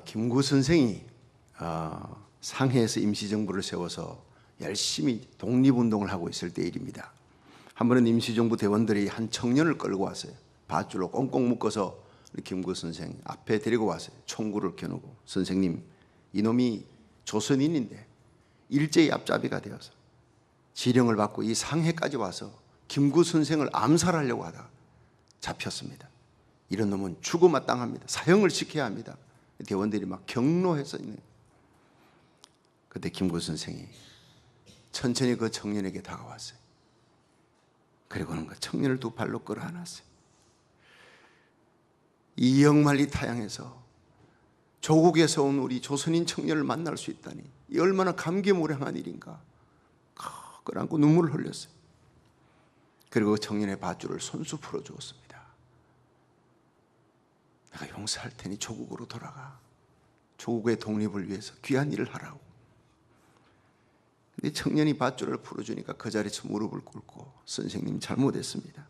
김구 선생이 상해에서 임시정부를 세워서 열심히 독립운동을 하고 있을 때 일입니다. 한 번은 임시정부 대원들이 한 청년을 끌고 왔어요. 밧줄로 꽁꽁 묶어서 김구 선생 앞에 데리고 왔어요. 총구를 겨누고, 선생님, 이놈이 조선인인데 일제히 앞잡이가 되어서 지령을 받고 이 상해까지 와서 김구 선생을 암살하려고 하다가 잡혔습니다. 이런 놈은 죽어마땅합니다. 사형을 시켜야 합니다. 대원들이 막 경로해서 있는. 그때 김구 선생이 천천히 그 청년에게 다가왔어요. 그리고는 그 청년을 두 발로 끌어안았어요. 이 역만리 타양에서 조국에서 온 우리 조선인 청년을 만날 수 있다니 이 얼마나 감개무량한 일인가. 끌어안고 눈물을 흘렸어요. 그리고 그 청년의 밧줄을 손수 풀어주었습니다. 내가 용서할 테니 조국으로 돌아가. 조국의 독립을 위해서 귀한 일을 하라고. 근데 청년이 밧줄을 풀어주니까 그 자리에서 무릎을 꿇고, 선생님 잘못했습니다,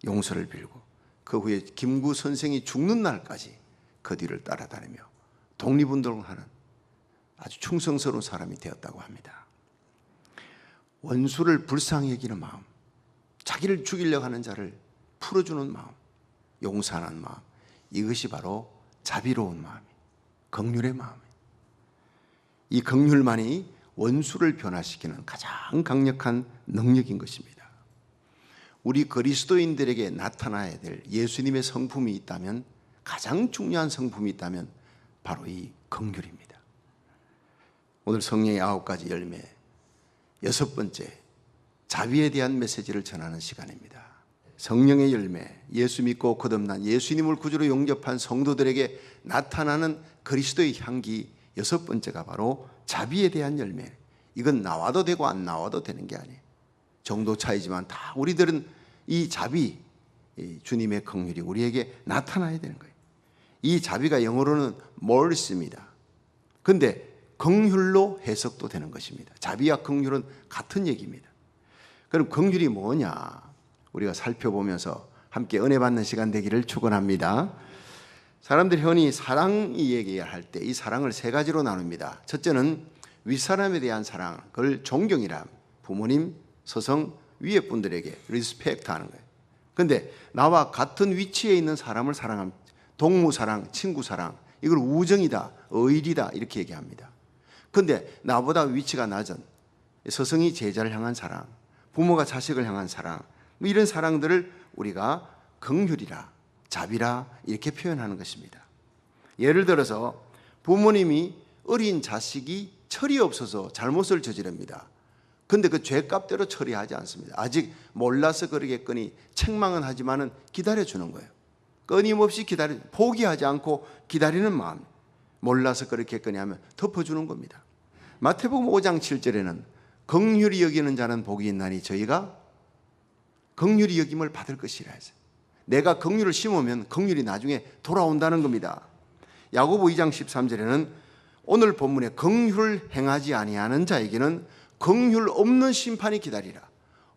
용서를 빌고, 그 후에 김구 선생이 죽는 날까지 그 뒤를 따라다니며 독립운동을 하는 아주 충성스러운 사람이 되었다고 합니다. 원수를 불쌍히 여기는 마음, 자기를 죽이려고 하는 자를 풀어주는 마음, 용서하는 마음, 이것이 바로 자비로운 마음이, 긍휼의 마음이에요. 이 긍휼만이 원수를 변화시키는 가장 강력한 능력인 것입니다. 우리 그리스도인들에게 나타나야 될 예수님의 성품이 있다면, 가장 중요한 성품이 있다면 바로 이 긍휼입니다. 오늘 성령의 9가지 열매, 6번째, 자비에 대한 메시지를 전하는 시간입니다. 성령의 열매, 예수 믿고 거듭난 예수님을 구주로 영접한 성도들에게 나타나는 그리스도의 향기, 6번째가 바로 자비에 대한 열매. 이건 나와도 되고 안 나와도 되는 게 아니에요. 정도 차이지만 다 우리들은 이 자비, 주님의 긍휼이 우리에게 나타나야 되는 거예요. 이 자비가 영어로는 mercy입니다. 그런데 긍휼로 해석도 되는 것입니다. 자비와 긍휼은 같은 얘기입니다. 그럼 긍휼이 뭐냐? 우리가 살펴보면서 함께 은혜 받는 시간 되기를 축원합니다. 사람들이 흔히 사랑 얘기할 때 이 사랑을 3가지로 나눕니다. 첫째는 윗사람에 대한 사랑, 그걸 존경이라, 부모님, 서성, 위에 분들에게 리스펙트 하는 거예요. 그런데 나와 같은 위치에 있는 사람을 사랑합니다. 동무 사랑, 친구 사랑, 이걸 우정이다, 의리다 이렇게 얘기합니다. 그런데 나보다 위치가 낮은 서성이 제자를 향한 사랑, 부모가 자식을 향한 사랑, 이런 사랑들을 우리가 긍휼이라, 자비라 이렇게 표현하는 것입니다. 예를 들어서 부모님이 어린 자식이 철이 없어서 잘못을 저지릅니다. 그런데 그 죄값대로 처리하지 않습니다. 아직 몰라서 그러겠거니 책망은 하지만은 기다려주는 거예요. 끊임없이 포기하지 않고 기다리는 마음, 몰라서 그렇겠거니 하면 덮어주는 겁니다. 마태복음 5장 7절에는 긍휼히 여기는 자는 복이 있나니 저희가 긍휼히 여김을 받을 것이라 했어요. 내가 긍휼을 심으면 긍휼이 나중에 돌아온다는 겁니다. 야고보 2장 13절에는 오늘 본문에 긍휼을 행하지 아니하는 자에게는 긍휼 없는 심판이 기다리라.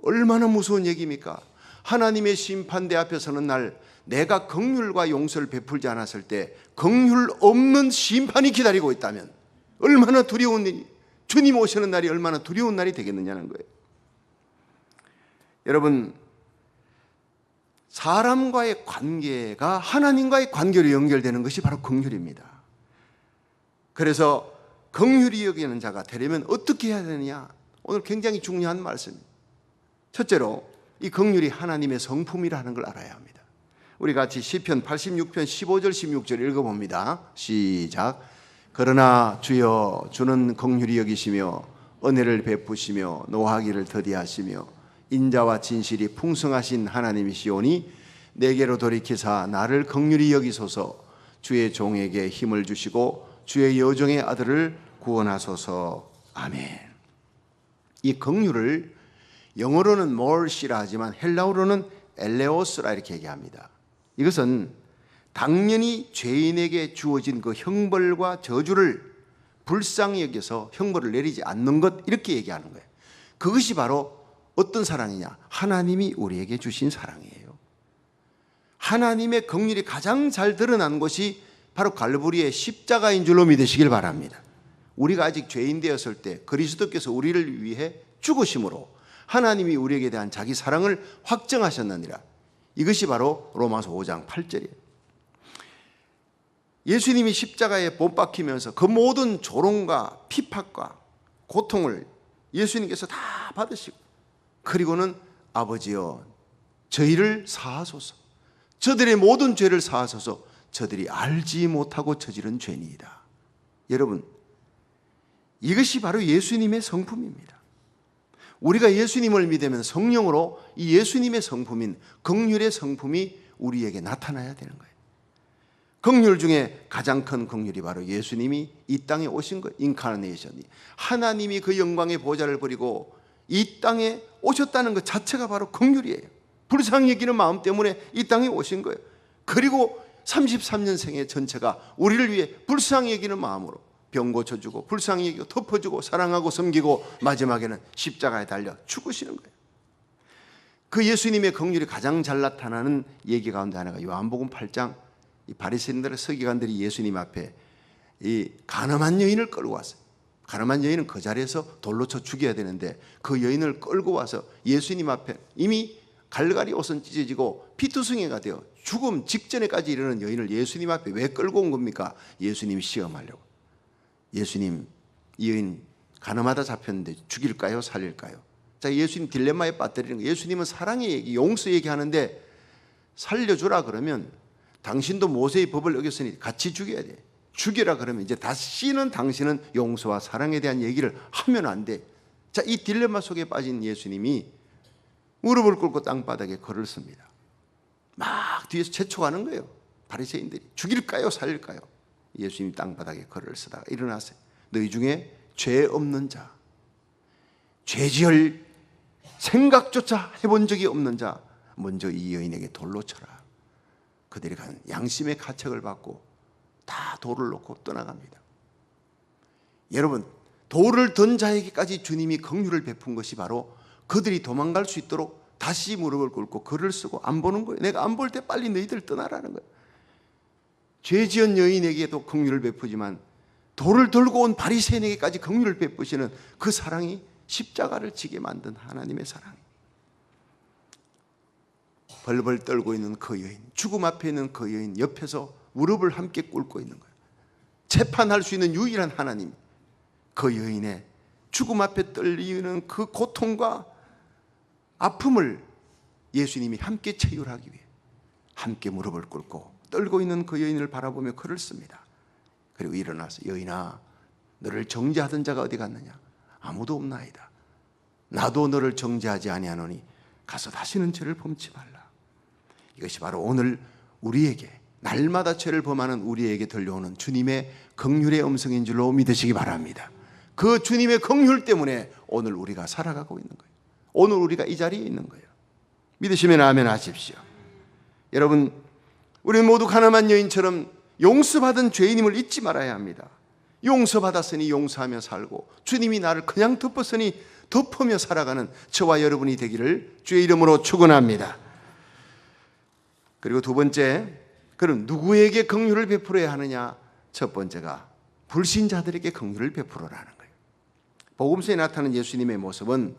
얼마나 무서운 얘기입니까? 하나님의 심판대 앞에 서는 날, 내가 긍휼과 용서를 베풀지 않았을 때 긍휼 없는 심판이 기다리고 있다면 얼마나 두려운 일이, 주님 오시는 날이 얼마나 두려운 날이 되겠느냐는 거예요. 여러분, 사람과의 관계가 하나님과의 관계로 연결되는 것이 바로 긍휼입니다. 그래서 긍휼히 여기는 자가 되려면 어떻게 해야 되느냐? 오늘 굉장히 중요한 말씀입니다. 첫째로 이 긍휼이 하나님의 성품이라는 걸 알아야 합니다. 우리 같이 시편 86편 15절 16절 읽어봅니다. 시작. 그러나 주여, 주는 긍휼히 여기시며 은혜를 베푸시며 노하기를 더디하시며 인자와 진실이 풍성하신 하나님이시오니 내게로 돌이키사 나를 긍휼히 여기소서. 주의 종에게 힘을 주시고 주의 여종의 아들을 구원하소서. 아멘. 이 긍휼을 영어로는 mercy라 하지만 헬라어로는 엘레오스라 이렇게 얘기합니다. 이것은 당연히 죄인에게 주어진 그 형벌과 저주를 불쌍히 여겨서 형벌을 내리지 않는 것, 이렇게 얘기하는 거예요. 그것이 바로 어떤 사랑이냐? 하나님이 우리에게 주신 사랑이에요. 하나님의 긍휼이 가장 잘 드러난 것이 바로 갈보리의 십자가인 줄로 믿으시길 바랍니다. 우리가 아직 죄인 되었을 때 그리스도께서 우리를 위해 죽으심으로 하나님이 우리에게 대한 자기 사랑을 확정하셨느니라. 이것이 바로 로마서 5장 8절이에요. 예수님이 십자가에 못 박히면서 그 모든 조롱과 핍박과 고통을 예수님께서 다 받으시고, 그리고는 아버지여 저희를 사하소서, 저들의 모든 죄를 사하소서, 저들이 알지 못하고 저지른 죄니이다. 여러분, 이것이 바로 예수님의 성품입니다. 우리가 예수님을 믿으면 성령으로 이 예수님의 성품인 긍휼의 성품이 우리에게 나타나야 되는 거예요. 긍휼 중에 가장 큰 긍휼이 바로 예수님이 이 땅에 오신 거예요. 인카네이션이, 하나님이 그 영광의 보좌를 버리고 이 땅에 오셨다는 것 자체가 바로 긍휼이에요. 불쌍히 여기는 마음 때문에 이 땅에 오신 거예요. 그리고 33년 생애 전체가 우리를 위해 불쌍히 여기는 마음으로 병 고쳐주고 불쌍히 여기고 덮어주고 사랑하고 섬기고 마지막에는 십자가에 달려 죽으시는 거예요. 그 예수님의 긍휼이 가장 잘 나타나는 얘기 가운데 하나가 요한복음 8장, 이 바리새인들의 서기관들이 예수님 앞에 이 가늠한 여인을 끌고 왔어요. 가늠한 여인은 그 자리에서 돌로 쳐 죽여야 되는데 그 여인을 끌고 와서 예수님 앞에 이미 갈갈이 옷은 찢어지고 피투성이가 되어 죽음 직전에까지 이르는 여인을 예수님 앞에 왜 끌고 온 겁니까? 예수님 시험하려고. 예수님, 이 여인 가늠하다 잡혔는데 죽일까요? 살릴까요? 자, 예수님 딜레마에 빠뜨리는 거예요. 예수님은 사랑의 얘기, 용서 얘기하는데 살려주라 그러면 당신도 모세의 법을 어겼으니 같이 죽여야 돼. 죽여라 그러면 이제 다시는 당신은 용서와 사랑에 대한 얘기를 하면 안 돼. 자, 이 딜레마 속에 빠진 예수님이 무릎을 꿇고 땅바닥에 걸을 씁니다. 막 뒤에서 재촉하는 거예요. 바리새인들이 죽일까요? 살릴까요? 예수님이 땅바닥에 걸을 쓰다가 일어나세요. 너희 중에 죄 없는 자, 죄 지을 생각조차 해본 적이 없는 자 먼저 이 여인에게 돌로 쳐라. 그들이 간 양심의 가책을 받고 다 돌을 놓고 떠나갑니다. 여러분, 돌을 든 자에게까지 주님이 긍휼을 베푼 것이 바로 그들이 도망갈 수 있도록 다시 무릎을 꿇고 글을 쓰고 안 보는 거예요. 내가 안 볼 때 빨리 너희들 떠나라는 거예요. 죄 지은 여인에게도 긍휼을 베푸지만 돌을 들고 온 바리새인에게까지 긍휼을 베푸시는 그 사랑이 십자가를 지게 만든 하나님의 사랑. 벌벌 떨고 있는 그 여인, 죽음 앞에 있는 그 여인 옆에서 무릎을 함께 꿇고 있는 거예요. 재판할 수 있는 유일한 하나님, 그 여인의 죽음 앞에 떨리는 그 고통과 아픔을 예수님이 함께 체휼하기 위해 함께 무릎을 꿇고 떨고 있는 그 여인을 바라보며 글을 씁니다. 그리고 일어나서 여인아, 너를 정죄하던 자가 어디 갔느냐? 아무도 없나이다. 나도 너를 정죄하지 아니하노니 가서 다시는 죄를 범치 말라. 이것이 바로 오늘 우리에게, 날마다 죄를 범하는 우리에게 들려오는 주님의 긍휼의 음성인 줄로 믿으시기 바랍니다. 그 주님의 긍휼 때문에 오늘 우리가 살아가고 있는 거예요. 오늘 우리가 이 자리에 있는 거예요. 믿으시면 아멘 하십시오. 여러분, 우리는 모두 가늠한 여인처럼 용서받은 죄인임을 잊지 말아야 합니다. 용서받았으니 용서하며 살고 주님이 나를 그냥 덮었으니 덮으며 살아가는 저와 여러분이 되기를 주의 이름으로 축원합니다. 그리고 두 번째, 그럼 누구에게 긍휼을 베풀어야 하느냐? 첫 번째가 불신자들에게 긍휼을 베풀어라는 거예요. 복음서에 나타나는 예수님의 모습은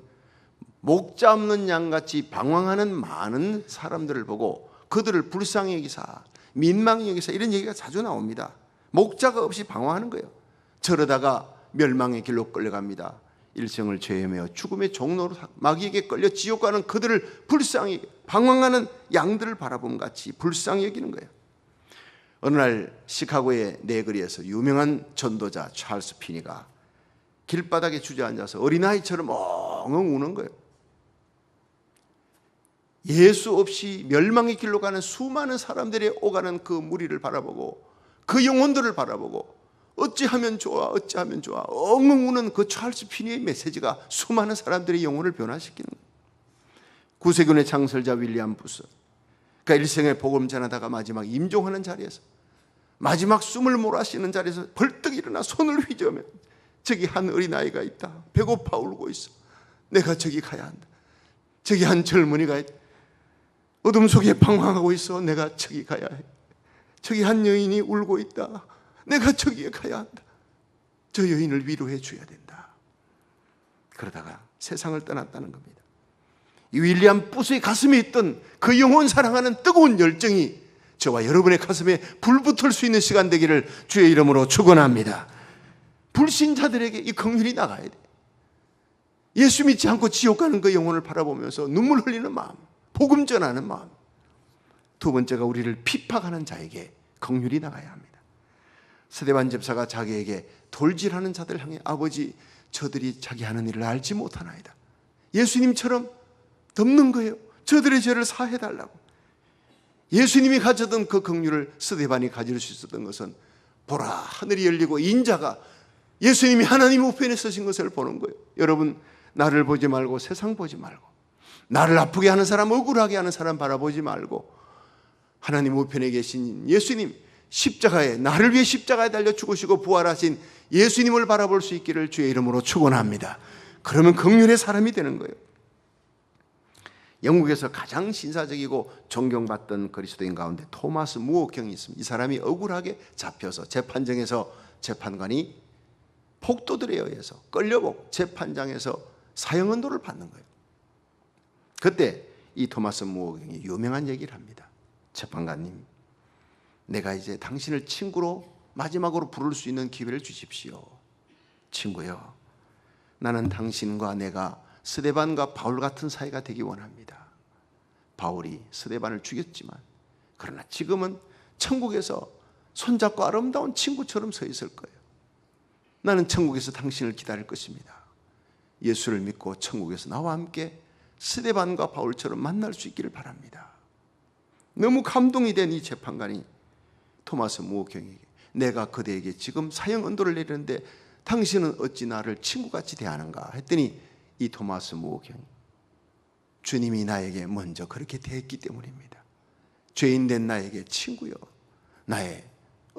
목자 없는 양같이 방황하는 많은 사람들을 보고 그들을 불쌍히 여기사, 민망히 여기사, 이런 얘기가 자주 나옵니다. 목자가 없이 방황하는 거예요. 저러다가 멸망의 길로 끌려갑니다. 일생을 죄에매어 죽음의 종로로 마귀에게 끌려 지옥 가는 그들을 불쌍히, 방황하는 양들을 바라봄 같이 불쌍히 여기는 거예요. 어느 날 시카고의 내거리에서 유명한 전도자 찰스 피니가 길바닥에 주저앉아서 어린아이처럼 엉엉 우는 거예요. 예수 없이 멸망의 길로 가는 수많은 사람들이 오가는 그 무리를 바라보고 그 영혼들을 바라보고 어찌하면 좋아, 어찌하면 좋아, 엉엉 우는 그 찰스 피니의 메시지가 수많은 사람들의 영혼을 변화시키는 거예요. 구세군의 창설자 윌리엄 부스, 그가 일생의 복음 전하다가 마지막 임종하는 자리에서, 마지막 숨을 몰아쉬는 자리에서 벌떡 일어나 손을 휘저으며 저기 한 어린아이가 있다. 배고파 울고 있어. 내가 저기 가야 한다. 저기 한 젊은이가 어둠 속에 방황하고 있어. 내가 저기 가야 해. 저기 한 여인이 울고 있다. 내가 저기에 가야 한다. 저 여인을 위로해 줘야 된다. 그러다가 세상을 떠났다는 겁니다. 이 윌리엄 부스의 가슴에 있던 그 영혼 사랑하는 뜨거운 열정이 저와 여러분의 가슴에 불붙을 수 있는 시간 되기를 주의 이름으로 축원합니다. 불신자들에게 이 긍휼이 나가야 돼. 예수 믿지 않고 지옥 가는 그 영혼을 바라보면서 눈물 흘리는 마음, 복음 전하는 마음. 두 번째가 우리를 핍박하는 자에게 긍휼이 나가야 합니다. 스데반 집사가 자기에게 돌질하는 자들 향해 아버지, 저들이 자기 하는 일을 알지 못하나이다. 예수님처럼 덮는 거예요. 저들의 죄를 사해달라고. 예수님이 가졌던 그 긍휼을 스데반이 가질 수 있었던 것은 보라, 하늘이 열리고 인자가 예수님이 하나님 우편에 서신 것을 보는 거예요. 여러분, 나를 보지 말고 세상 보지 말고, 나를 아프게 하는 사람, 억울하게 하는 사람 바라보지 말고, 하나님 우편에 계신 예수님, 십자가에, 나를 위해 십자가에 달려 죽으시고 부활하신 예수님을 바라볼 수 있기를 주의 이름으로 축원합니다. 그러면 긍휼의 사람이 되는 거예요. 영국에서 가장 신사적이고 존경받던 그리스도인 가운데 토마스 무어경이 있습니다. 이 사람이 억울하게 잡혀서 재판정에서 재판관이 폭도들에 의해서 끌려고 재판장에서 사형언도를 받는 거예요. 그때 이 토마스 무어경이 유명한 얘기를 합니다. 재판관님, 내가 이제 당신을 친구로 마지막으로 부를 수 있는 기회를 주십시오. 친구요, 나는 당신과 내가 스데반과 바울 같은 사이가 되기 원합니다. 바울이 스데반을 죽였지만 그러나 지금은 천국에서 손잡고 아름다운 친구처럼 서 있을 거예요. 나는 천국에서 당신을 기다릴 것입니다. 예수를 믿고 천국에서 나와 함께 스데반과 바울처럼 만날 수 있기를 바랍니다. 너무 감동이 된 이 재판관이 토마스 무어경에게, 내가 그대에게 지금 사형 언도를 내리는데 당신은 어찌 나를 친구같이 대하는가 했더니 이 토마스 무어경이, 주님이 나에게 먼저 그렇게 대했기 때문입니다. 죄인된 나에게 친구여, 나의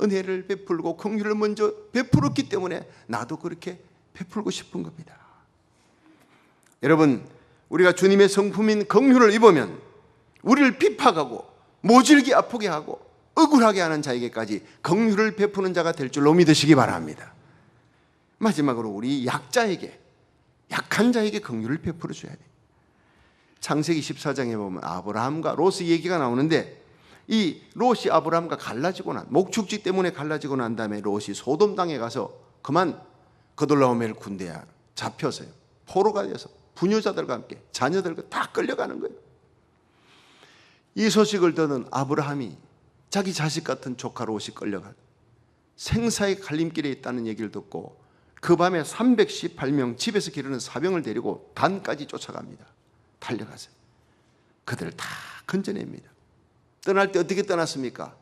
은혜를 베풀고 긍휼을 먼저 베풀었기 때문에 나도 그렇게 베풀고 싶은 겁니다. 여러분, 우리가 주님의 성품인 긍휼을 입으면 우리를 핍박하고 모질게 아프게 하고 억울하게 하는 자에게까지 긍휼을 베푸는 자가 될 줄로 믿으시기 바랍니다. 마지막으로 우리 약자에게, 약한 자에게 긍휼을 베풀어 줘야 돼요. 창세기 14장에 보면 아브라함과 롯의 얘기가 나오는데, 이 롯이 아브라함과 갈라지고 목축지 때문에 갈라지고 난 다음에 롯이 소돔 땅에 가서 그만 그돌라오멜 군대에 잡혀서요, 포로가 돼서 부녀자들과 함께 자녀들과 다 끌려가는 거예요. 이 소식을 듣는 아브라함이 자기 자식 같은 조카 롯이 끌려가 생사의 갈림길에 있다는 얘기를 듣고 그 밤에 318명 집에서 기르는 사병을 데리고 단까지 쫓아갑니다. 달려가세요. 그들을 다 건져냅니다. 떠날 때 어떻게 떠났습니까?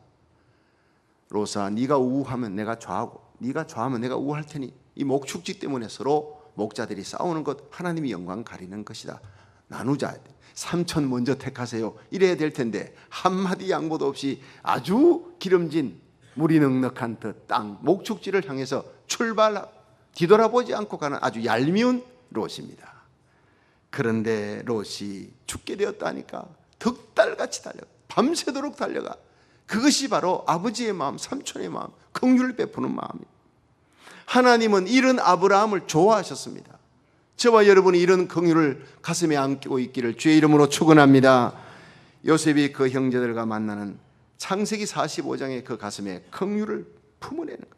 롯아, 네가 우하면 내가 좌하고 네가 좌하면 내가 우할 테니 이 목축지 때문에 서로 목자들이 싸우는 것 하나님이 영광 가리는 것이다. 나누자. 삼촌 먼저 택하세요. 이래야 될 텐데 한마디 양보도 없이 아주 기름진 물이 넉넉한 땅 목축지를 향해서 뒤돌아보지 않고 가는 아주 얄미운 롯입니다. 그런데 롯이 죽게 되었다니까 득달같이 달려가, 밤새도록 달려가. 그것이 바로 아버지의 마음, 삼촌의 마음, 긍휼을 베푸는 마음입니다. 하나님은 이런 아브라함을 좋아하셨습니다. 저와 여러분이 이런 긍휼을 가슴에 안고 있기를 주의 이름으로 축원합니다. 요셉이 그 형제들과 만나는 창세기 45장의 그 가슴에 긍휼을 품어내는 거예요.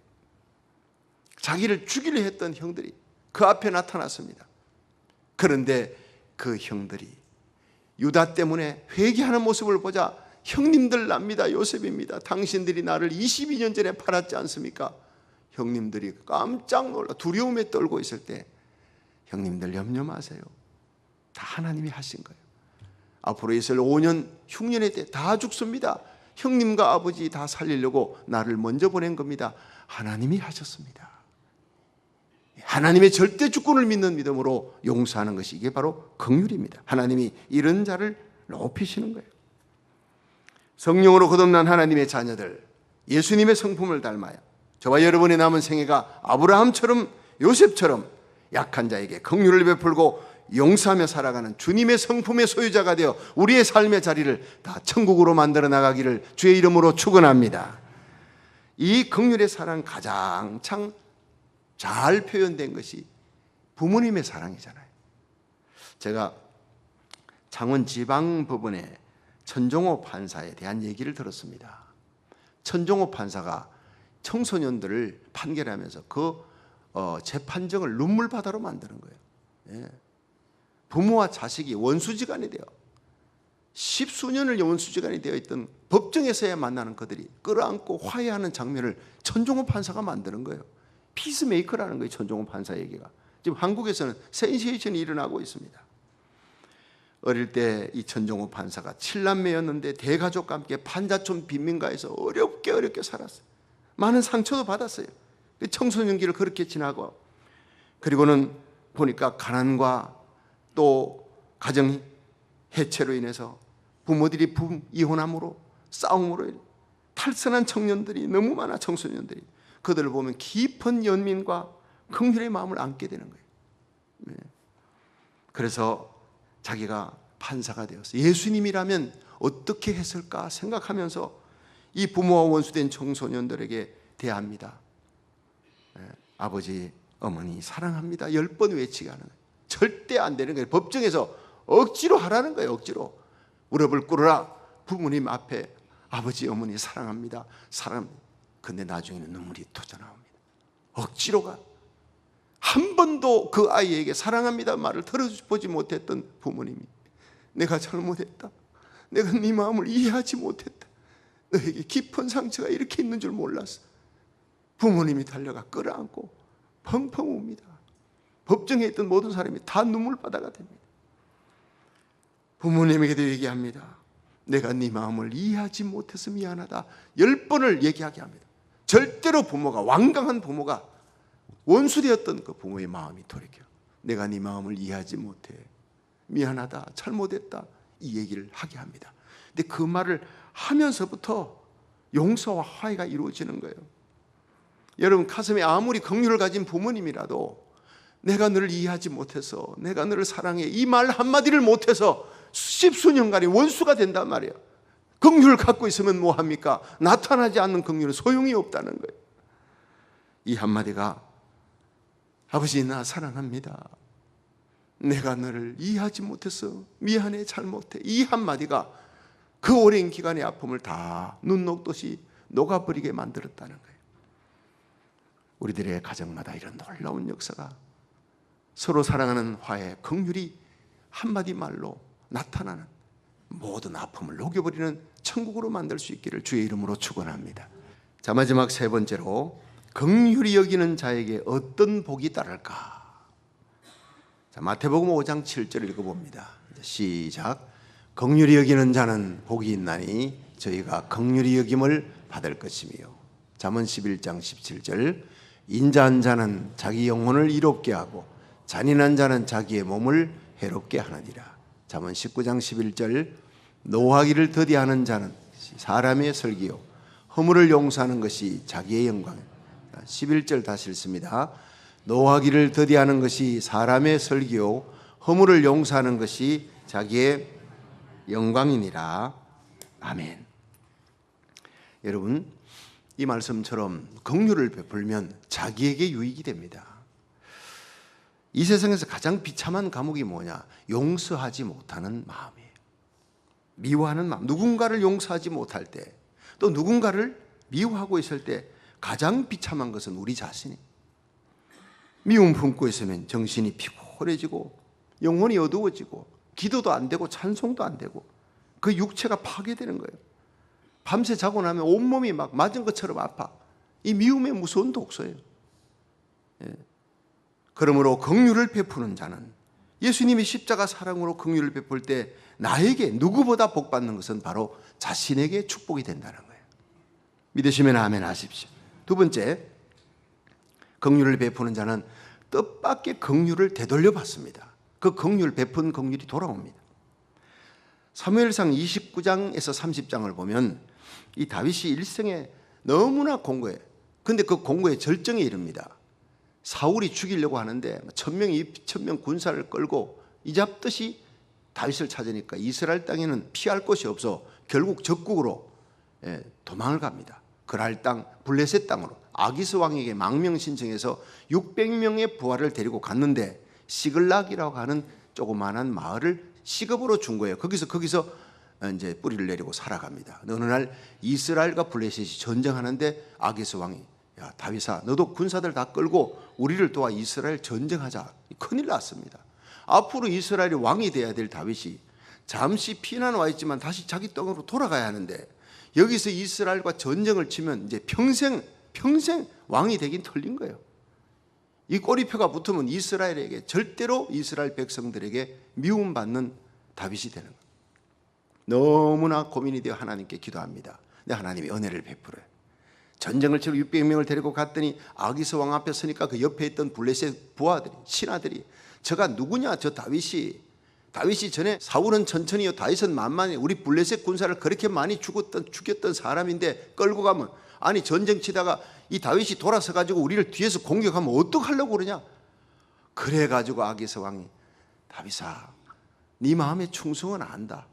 자기를 죽이려 했던 형들이 그 앞에 나타났습니다. 그런데 그 형들이 유다 때문에 회개하는 모습을 보자 형님들 납니다. 요셉입니다. 당신들이 나를 22년 전에 팔았지 않습니까? 형님들이 깜짝 놀라 두려움에 떨고 있을 때, 형님들 염려 마세요. 다 하나님이 하신 거예요. 앞으로 있을 5년 흉년의 때 다 죽습니다. 형님과 아버지 다 살리려고 나를 먼저 보낸 겁니다. 하나님이 하셨습니다. 하나님의 절대 주권을 믿는 믿음으로 용서하는 것이 이게 바로 긍휼입니다. 하나님이 이런 자를 높이시는 거예요. 성령으로 거듭난 하나님의 자녀들, 예수님의 성품을 닮아요. 저와 여러분의 남은 생애가 아브라함처럼 요셉처럼 약한 자에게 긍휼을 베풀고 용서하며 살아가는 주님의 성품의 소유자가 되어 우리의 삶의 자리를 다 천국으로 만들어 나가기를 주의 이름으로 축원합니다. 이 긍휼의 사랑 가장 참 잘 표현된 것이 부모님의 사랑이잖아요. 제가 창원지방법원의 천종호 판사에 대한 얘기를 들었습니다. 천종호 판사가 청소년들을 판결하면서 그 재판정을 눈물바다로 만드는 거예요. 예. 부모와 자식이 원수지간이 되어 십수년을 원수지간이 되어 있던 법정에서야 만나는 그들이 끌어안고 화해하는 장면을 천종호 판사가 만드는 거예요. 피스메이커라는 거예요. 천종호 판사 얘기가. 지금 한국에서는 센세이션이 일어나고 있습니다. 어릴 때 이 천종호 판사가 7남매였는데 대가족과 함께 판자촌 빈민가에서 어렵게 살았어요. 많은 상처도 받았어요. 청소년기를 그렇게 지나고, 그리고는 보니까 가난과 또 가정 해체로 인해서 부모들이 이혼함으로 싸움으로 탈선한 청년들이 너무 많아. 청소년들이 그들을 보면 깊은 연민과 긍휼의 마음을 안게 되는 거예요. 네. 그래서 자기가 판사가 되었어요. 예수님이라면 어떻게 했을까 생각하면서 이 부모와 원수된 청소년들에게 대합니다. 아버지, 어머니 사랑합니다 10번 외치게 하는 거예요. 절대 안 되는 거예요. 법정에서 억지로 하라는 거예요. 억지로 무릎을 꿇으라. 부모님 앞에 아버지, 어머니 사랑합니다. 근데 나중에는 눈물이 터져 나옵니다. 억지로가. 한 번도 그 아이에게 사랑합니다 말을 들어보지 못했던 부모님이 내가 잘못했다. 내가 네 마음을 이해하지 못했다. 너에게 깊은 상처가 이렇게 있는 줄 몰랐어. 부모님이 달려가 끌어안고 펑펑 웁니다. 법정에 있던 모든 사람이 다 눈물바다가 됩니다. 부모님에게도 얘기합니다. 내가 네 마음을 이해하지 못해서 미안하다. 10번을 얘기하게 합니다. 절대로 부모가, 완강한 부모가 원수되었던 그 부모의 마음이 돌이켜 내가 네 마음을 이해하지 못해 미안하다, 잘못했다, 이 얘기를 하게 합니다. 근데 그 말을 하면서부터 용서와 화해가 이루어지는 거예요. 여러분, 가슴에 아무리 긍휼을 가진 부모님이라도 내가 너를 이해하지 못해서, 내가 너를 사랑해, 이 말 한마디를 못해서 십수년간의 원수가 된단 말이에요. 긍휼을 갖고 있으면 뭐합니까? 나타나지 않는 긍휼은 소용이 없다는 거예요. 이 한마디가 아버지 나 사랑합니다. 내가 너를 이해하지 못해서 미안해, 잘못해, 이 한마디가 그 오랜 기간의 아픔을 다 눈 녹듯이 녹아버리게 만들었다는 거예요. 우리들의 가정마다 이런 놀라운 역사가, 서로 사랑하는 화해, 긍휼이 한마디 말로 나타나는 모든 아픔을 녹여버리는 천국으로 만들 수 있기를 주의 이름으로 축원합니다. 자, 마지막 세 번째로 긍휼히 여기는 자에게 어떤 복이 따를까? 자, 마태복음 5장 7절을 읽어봅니다. 시작. 긍휼히 여기는 자는 복이 있나니 저희가 긍휼히 여김을 받을 것이며. 잠언 11장 17절. 인자한 자는 자기 영혼을 이롭게 하고 잔인한 자는 자기의 몸을 해롭게 하느니라. 잠언 19장 11절. 노하기를 더디하는 자는 사람의 설기요 허물을 용서하는 것이 자기의 영광. 11절 다시 읽습니다. 노하기를 더디하는 것이 사람의 설기요 허물을 용서하는 것이 자기의 영광이니라. 아멘. 여러분, 이 말씀처럼 긍휼을 베풀면 자기에게 유익이 됩니다. 이 세상에서 가장 비참한 감옥이 뭐냐? 용서하지 못하는 마음이에요. 미워하는 마음. 누군가를 용서하지 못할 때, 또 누군가를 미워하고 있을 때 가장 비참한 것은 우리 자신이. 미움 품고 있으면 정신이 피곤해지고 영혼이 어두워지고 기도도 안 되고 찬송도 안 되고 그 육체가 파괴되는 거예요. 밤새 자고 나면 온몸이 막 맞은 것처럼 아파. 이 미움의 무서운 독소예요. 예. 그러므로 긍휼을 베푸는 자는, 예수님이 십자가 사랑으로 긍휼을 베풀 때 나에게 누구보다 복받는 것은 바로 자신에게 축복이 된다는 거예요. 믿으시면 아멘 하십시오. 두 번째, 긍휼을 베푸는 자는 뜻밖의 긍휼을 되돌려 받습니다. 그 긍휼, 베푼 긍휼이 돌아옵니다. 사무엘상 29장에서 30장을 보면 이 다윗이 일생에 너무나 공고해. 근데 그 공고의 절정에 이릅니다. 사울이 죽이려고 하는데 1000명, 2000명 군사를 끌고 이잡듯이 다윗을 찾으니까 이스라엘 땅에는 피할 곳이 없어 결국 적국으로 도망을 갑니다. 그랄 땅 블레셋 땅으로 아기스 왕에게 망명 신청해서 600명의 부하를 데리고 갔는데 시글락이라고 하는 조그마한 마을을 시급으로 준 거예요. 거기서 이제 뿌리를 내리고 살아갑니다. 어느 날 이스라엘과 블레셋이 전쟁하는데 아기스 왕이 야 다윗아 너도 군사들 다 끌고 우리를 도와 이스라엘 전쟁하자. 큰일 났습니다. 앞으로 이스라엘의 왕이 돼야 될 다윗이 잠시 피난 와 있지만 다시 자기 땅으로 돌아가야 하는데 여기서 이스라엘과 전쟁을 치면 이제 평생 왕이 되긴 틀린 거예요. 이 꼬리표가 붙으면 이스라엘에게 절대로 이스라엘 백성들에게 미움받는 다윗이 되는 거예요. 너무나 고민이 되어 하나님께 기도합니다. 근데 하나님이 은혜를 베풀어요. 전쟁을 치러 600명을 데리고 갔더니 아기스 왕 앞에 서니까 그 옆에 있던 블레셋 부하들이 신하들이 저가 누구냐 저 다윗이 전에 사울은 천천히요 다윗은 만만히 우리 블레셋 군사를 그렇게 많이 죽였던 사람인데 끌고 가면 아니 전쟁 치다가 이 다윗이 돌아서 가지고 우리를 뒤에서 공격하면 어떡하려고 그러냐. 그래가지고 아기스 왕이 다윗아 네 마음의 충성은 안다.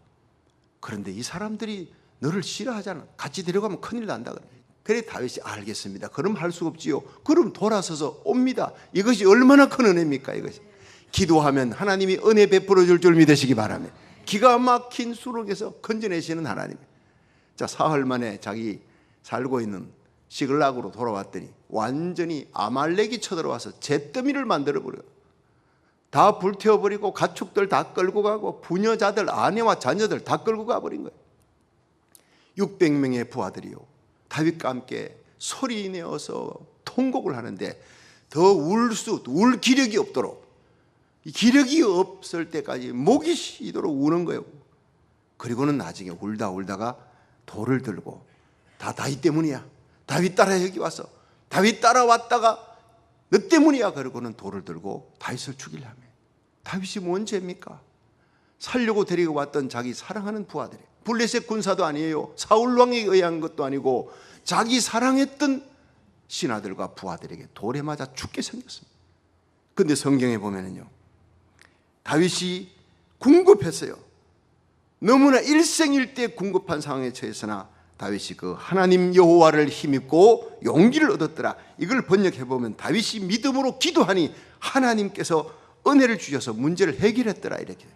그런데 이 사람들이 너를 싫어하잖아. 같이 데려가면 큰일 난다 그래. 그래 다윗이 알겠습니다. 그럼 할 수 없지요. 그럼 돌아서서 옵니다. 이것이 얼마나 큰 은혜입니까 이것이. 기도하면 하나님이 은혜 베풀어 줄 줄 믿으시기 바랍니다. 기가 막힌 수렁에서 건져내시는 하나님. 자 사흘 만에 자기 살고 있는 시글락으로 돌아왔더니 완전히 아말렉이 쳐들어와서 잿더미를 만들어버려요. 다 불태워버리고 가축들 다 끌고 가고 부녀자들 아내와 자녀들 다 끌고 가버린 거예요. 600명의 부하들이요 다윗과 함께 소리내어서 통곡을 하는데 더 울 기력이 없도록 기력이 없을 때까지 목이 쉬도록 우는 거예요. 그리고는 나중에 울다가 돌을 들고 다 다윗 때문이야. 다윗 따라 여기 왔어. 다윗 따라왔다가 너 때문이야. 그러고는 돌을 들고 다윗을 죽이려면 다윗이 뭔 죄입니까? 살려고 데리고 왔던 자기 사랑하는 부하들이 블레셋 군사도 아니에요. 사울 왕에 의한 것도 아니고 자기 사랑했던 신하들과 부하들에게 돌에 맞아 죽게 생겼습니다. 그런데 성경에 보면은요 다윗이 궁급했어요. 너무나 일생일대 궁급한 상황에 처했으나 다윗이 그 하나님 여호와를 힘입고 용기를 얻었더라. 이걸 번역해 보면 다윗이 믿음으로 기도하니 하나님께서 은혜를 주셔서 문제를 해결했더라. 이렇게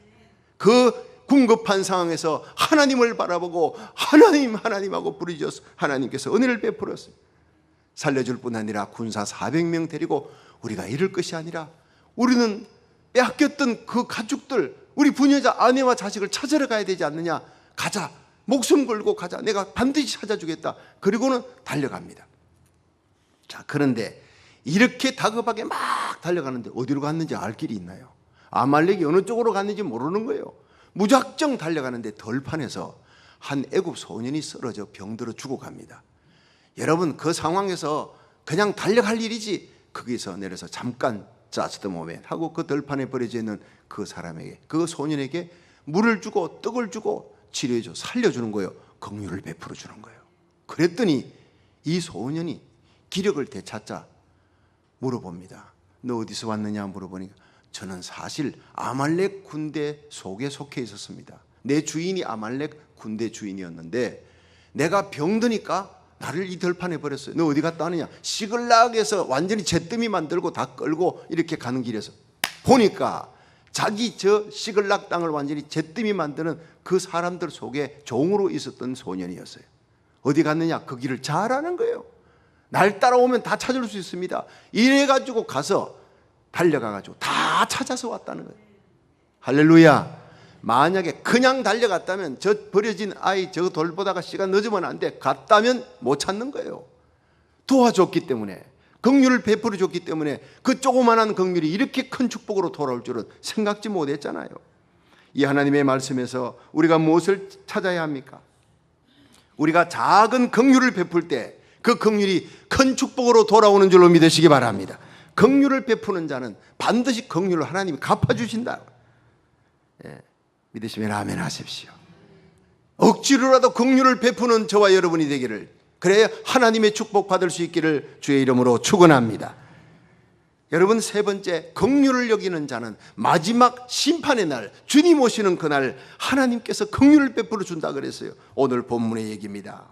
그 궁급한 상황에서 하나님을 바라보고 하나님하고 부르짖어서 하나님께서 은혜를 베풀었어요. 살려줄 뿐 아니라 군사 400명 데리고 우리가 이럴 것이 아니라 우리는 빼앗겼던 그 가축들 우리 부녀자 아내와 자식을 찾으러 가야 되지 않느냐. 가자. 목숨 걸고 가자. 내가 반드시 찾아주겠다. 그리고는 달려갑니다. 자, 그런데 이렇게 다급하게 막 달려가는데 어디로 갔는지 알 길이 있나요? 아말렉이 어느 쪽으로 갔는지 모르는 거예요. 무작정 달려가는데 덜판에서 한 애굽 소년이 쓰러져 병들어 죽어갑니다. 여러분 그 상황에서 그냥 달려갈 일이지 거기서 내려서 잠깐 just a moment 하고 그 덜판에 버려져 있는 그 사람에게 그 소년에게 물을 주고 떡을 주고 치료해줘 살려주는 거예요. 긍휼을 베풀어 주는 거예요. 그랬더니 이 소년이 기력을 되찾자 물어봅니다. 너 어디서 왔느냐 물어보니까 저는 사실 아말렉 군대 속에 속해 있었습니다. 내 주인이 아말렉 군대 주인이었는데 내가 병드니까 나를 이 들판에 버렸어요. 너 어디 갔다 왔느냐? 시글락에서 완전히 잿더미 만들고 다 끌고 이렇게 가는 길에서 보니까 자기 저 시글락 땅을 완전히 잿더미 만드는 그 사람들 속에 종으로 있었던 소년이었어요. 어디 갔느냐? 그 길을 잘 아는 거예요. 날 따라오면 다 찾을 수 있습니다. 이래가지고 가서 달려가가지고 다 찾아서 왔다는 거예요. 할렐루야. 만약에 그냥 달려갔다면 저 버려진 아이 저 돌보다가 시간 늦으면 안 돼. 갔다면 못 찾는 거예요. 도와줬기 때문에 긍휼을 베풀어 줬기 때문에 그 조그만한 긍휼이 이렇게 큰 축복으로 돌아올 줄은 생각지 못했잖아요. 이 하나님의 말씀에서 우리가 무엇을 찾아야 합니까? 우리가 작은 긍휼을 베풀 때 그 긍휼이 큰 축복으로 돌아오는 줄로 믿으시기 바랍니다. 긍휼을 베푸는 자는 반드시 긍휼을 하나님이 갚아주신다. 믿으시면 아멘 하십시오. 억지로라도 긍휼을 베푸는 저와 여러분이 되기를, 그래야 하나님의 축복 받을 수 있기를 주의 이름으로 축원합니다. 여러분, 세 번째, 긍휼을 여기는 자는 마지막 심판의 날, 주님 오시는 그날 하나님께서 긍휼을 베풀어 준다 그랬어요. 오늘 본문의 얘기입니다.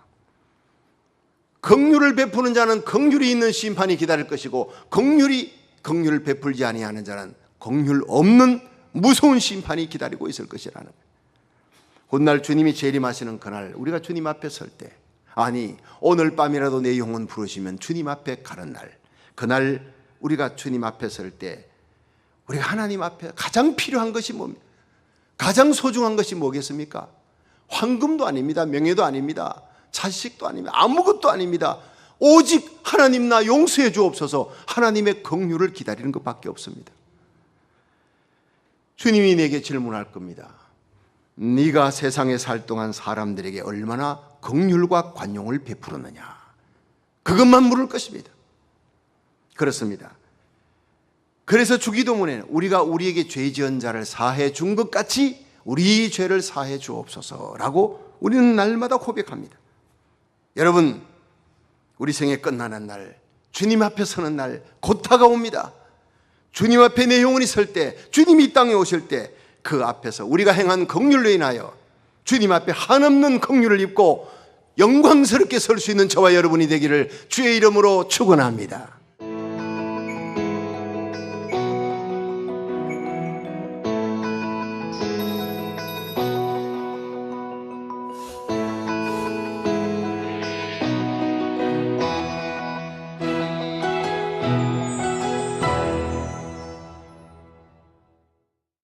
긍휼을 베푸는 자는 긍휼이 있는 심판이 기다릴 것이고 긍휼을 베풀지 아니하는 자는 긍휼 없는 무서운 심판이 기다리고 있을 것이라는 거예요. 훗날 주님이 재림하시는 그날 우리가 주님 앞에 설 때, 아니 오늘 밤이라도 내 영혼 부르시면 주님 앞에 가는 날, 그날 우리가 주님 앞에 설 때 우리가 하나님 앞에 가장 필요한 것이 뭡니까? 가장 소중한 것이 뭐겠습니까? 황금도 아닙니다. 명예도 아닙니다. 자식도 아닙니다. 아무것도 아닙니다. 오직 하나님 나 용서해 주옵소서, 하나님의 긍휼을 기다리는 것밖에 없습니다. 주님이 내게 질문할 겁니다. 네가 세상에 살 동안 사람들에게 얼마나 긍휼과 관용을 베풀었느냐, 그것만 물을 것입니다. 그렇습니다. 그래서 주기도문에는 우리가 우리에게 죄 지은 자를 사해 준 것 같이 우리 죄를 사해 주옵소서라고 우리는 날마다 고백합니다. 여러분, 우리 생애 끝나는 날, 주님 앞에 서는 날 곧 다가옵니다. 주님 앞에 내 영혼이 설 때, 주님이 이 땅에 오실 때 그 앞에서 우리가 행한 긍휼로 인하여 주님 앞에 한없는 긍휼을 입고 영광스럽게 설 수 있는 저와 여러분이 되기를 주의 이름으로 축원합니다.